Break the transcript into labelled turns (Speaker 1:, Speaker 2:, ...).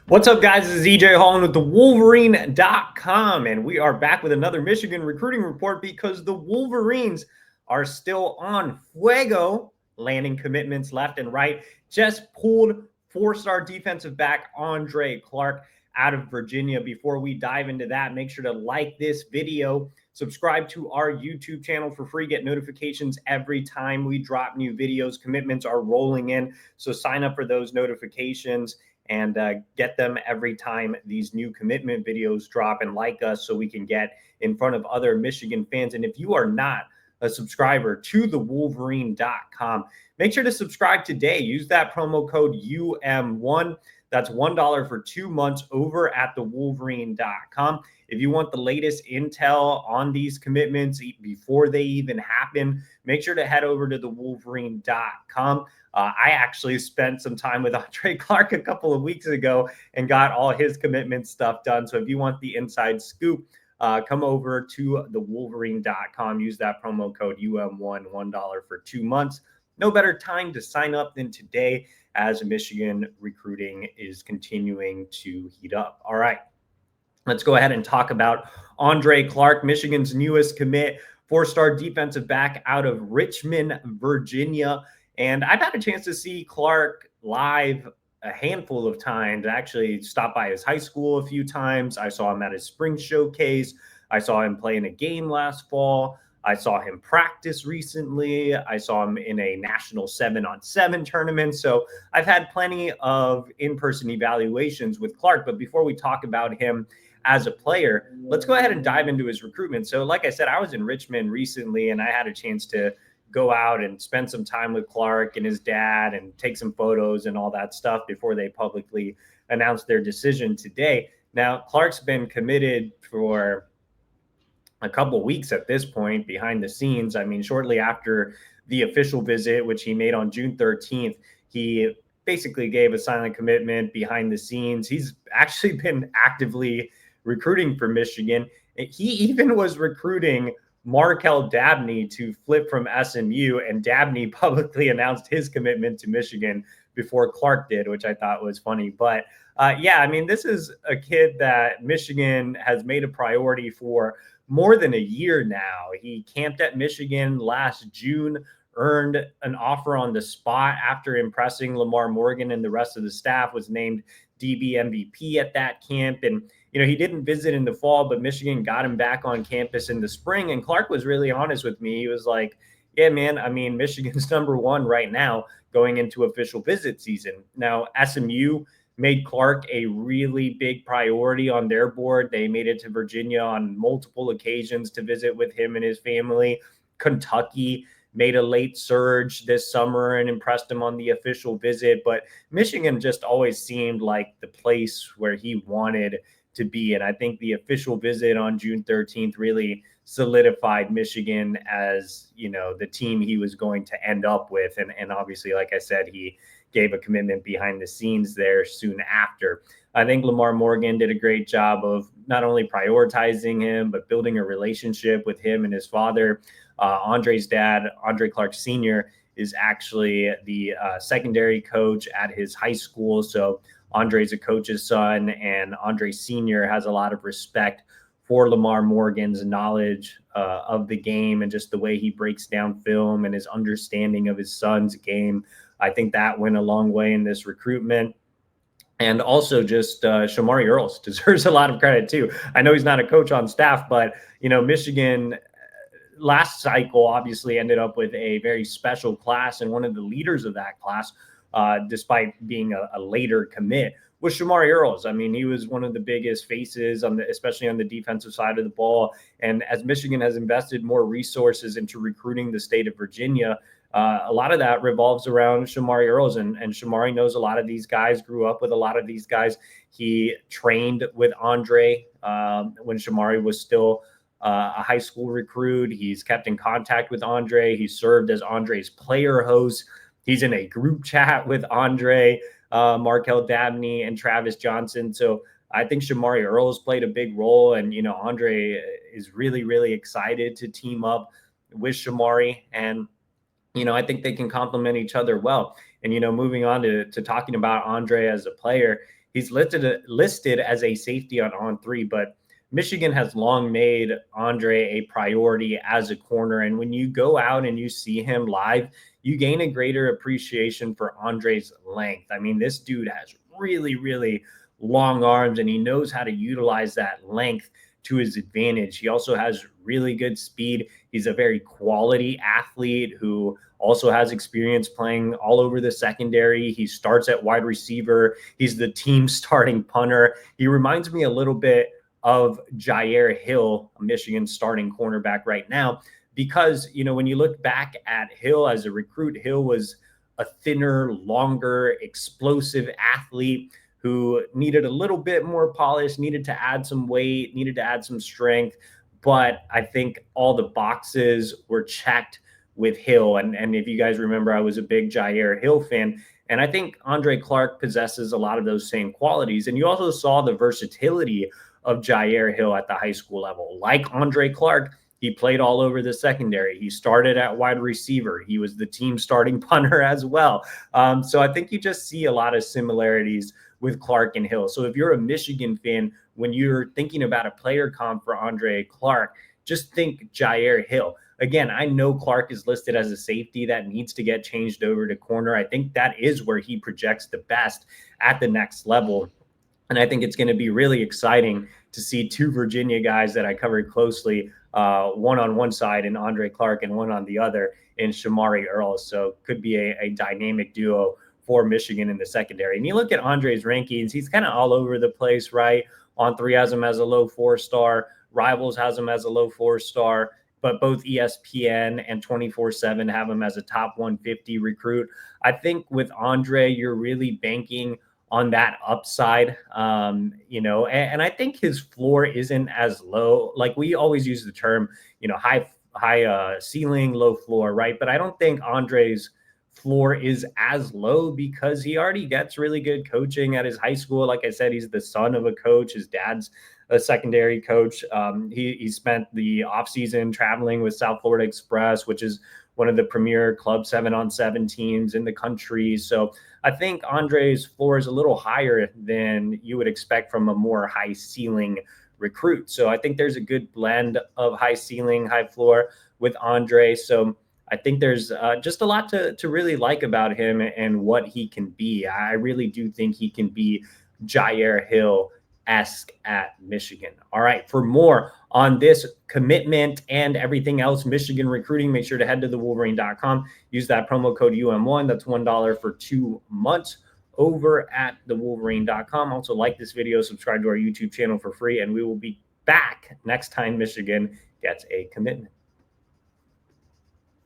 Speaker 1: What's up, guys? This is EJ Holland with the Wolverine.com, and we are back with another Michigan recruiting report because the Wolverines are still on fuego, landing commitments left and right. Just pulled four-star defensive back Andre Clarke out of Virginia. Before we dive into that, make sure to like this video, subscribe to our YouTube channel for free, get notifications every time we drop new videos. Commitments are rolling in, so sign up for those notifications and get them every time these new commitment videos drop, and like us so we can get in front of other Michigan fans. And if you are not a subscriber to the Wolverine.com, make sure to subscribe today. Use that promo code UM1. That's $1 for 2 months over at the Wolverine.com. If you want the latest intel on these commitments before they even happen, make sure to head over to the Wolverine.com. I actually spent some time with Andre Clarke a couple of weeks ago and got all his commitment stuff done. So if you want the inside scoop, come over to the Wolverine.com. Use that promo code UM1, $1 for 2 months. No better time to sign up than today, as Michigan recruiting is continuing to heat up. All right, let's go ahead and talk about Andre Clarke, Michigan's newest commit, four-star defensive back out of Richmond, Virginia. And I've had a chance to see Clarke live a handful of times. I actually stopped by his high school a few times. I saw him at his spring showcase. I saw him play in a game last fall. I saw him practice recently. I saw him in a national 7-on-7 tournament. So I've had plenty of in-person evaluations with Clarke. But before we talk about him as a player, let's go ahead and dive into his recruitment. So like I said, I was in Richmond recently, and I had a chance to go out and spend some time with Clarke and his dad and take some photos and all that stuff before they publicly announced their decision today. Now, Clarke's been committed for a couple of weeks at this point behind the scenes. I mean, shortly after the official visit, which he made on June 13th, he basically gave a silent commitment behind the scenes. He's actually been actively recruiting for Michigan. He even was recruiting Markel Dabney to flip from SMU, and Dabney publicly announced his commitment to Michigan before Clarke did, which I thought was funny. But yeah, I mean, this is a kid that Michigan has made a priority for more than a year now. He camped at Michigan last June, earned an offer on the spot after impressing Lamar Morgan and the rest of the staff, was named DB MVP at that camp. And, you know, he didn't visit in the fall, but Michigan got him back on campus in the spring. And Clarke was really honest with me. He was like, yeah, man, I mean, Michigan's number one right now going into official visit season. Now, SMU made Clarke a really big priority on their board. They made it to Virginia on multiple occasions to visit with him and his family. Kentucky made a late surge this summer and impressed him on the official visit. But Michigan just always seemed like the place where he wanted to be. And I think the official visit on June 13th really solidified Michigan as, you know, the team he was going to end up with. And obviously, like I said, he gave a commitment behind the scenes there soon after. I think Lamar Morgan did a great job of not only prioritizing him, but building a relationship with him and his father. Andre's dad, Andre Clarke Sr., is actually the secondary coach at his high school. So Andre's a coach's son, and Andre Sr. has a lot of respect for Lamar Morgan's knowledge of the game and just the way he breaks down film and his understanding of his son's game. I think that went a long way in this recruitment. And also just Shamari Earls deserves a lot of credit too. I know he's not a coach on staff, but, you know, Michigan last cycle obviously ended up with a very special class, and one of the leaders of that class, despite being a later commit, was Shamari Earls. I mean, he was one of the biggest faces especially on the defensive side of the ball. And as Michigan has invested more resources into recruiting the state of Virginia, a lot of that revolves around Shamari Earls, and Shamari knows a lot of these guys, grew up with a lot of these guys. He trained with Andre when Shamari was still a high school recruit. He's kept in contact with Andre. He served as Andre's player host. He's in a group chat with Andre, Markel Dabney, and Travis Johnson. So I think Shamari Earls played a big role. And, you know, Andre is really, really excited to team up with Shamari. And, you know, I think they can complement each other well. And, you know, moving on to talking about Andre as a player, He's listed as a safety on three, but Michigan has long made Andre a priority as a corner. And when you go out and you see him live, you gain a greater appreciation for Andre's length. I mean, this dude has really, really long arms, and he knows how to utilize that length to his advantage. He also has really good speed. He's a very quality athlete who also has experience playing all over the secondary. He starts at wide receiver. He's the team starting punter. He reminds me a little bit of Jair Hill, a Michigan starting cornerback right now, because, you know, when you look back at Hill as a recruit, Hill was a thinner, longer, explosive athlete who needed a little bit more polish, needed to add some weight, needed to add some strength. But I think all the boxes were checked with Hill. And if you guys remember, I was a big Jair Hill fan. And I think Andre Clarke possesses a lot of those same qualities. And you also saw the versatility of Jair Hill at the high school level. Like Andre Clarke, he played all over the secondary. He started at wide receiver. He was the team starting punter as well. So I think you just see a lot of similarities with Clarke and Hill. So if you're a Michigan fan, when you're thinking about a player comp for Andre Clarke, just think Jair Hill. Again, I know Clarke is listed as a safety that needs to get changed over to corner. I think that is where he projects the best at the next level. And I think it's going to be really exciting to see two Virginia guys that I covered closely, one on one side and Andre Clarke, and one on the other in Shamari Earl. So could be a dynamic duo for Michigan in the secondary. And you look at Andre's rankings, he's kind of all over the place, right? On3 has him as a low 4-star. Rivals has him as a low 4-star. But both ESPN and 24/7 have him as a top 150 recruit. I think with Andre, you're really banking on that upside, and I think his floor isn't as low. Like we always use the term, high ceiling, low floor, right? But I don't think Andre's floor is as low because he already gets really good coaching at his high school. Like I said, he's the son of a coach. His dad's a secondary coach. He spent the offseason traveling with South Florida Express, which is one of the premier club 7-on-7 teams in the country. So I think Andre's floor is a little higher than you would expect from a more high ceiling recruit. So I think there's a good blend of high ceiling, high floor with Andre. So I think there's just a lot to really like about him and what he can be. I really do think he can be Jair Hill-esque at Michigan. All right, for more on this commitment and everything else Michigan recruiting, make sure to head to thewolverine.com. Use that promo code UM1. That's $1 for 2 months over at thewolverine.com. Also, like this video, subscribe to our YouTube channel for free, and we will be back next time Michigan gets a commitment.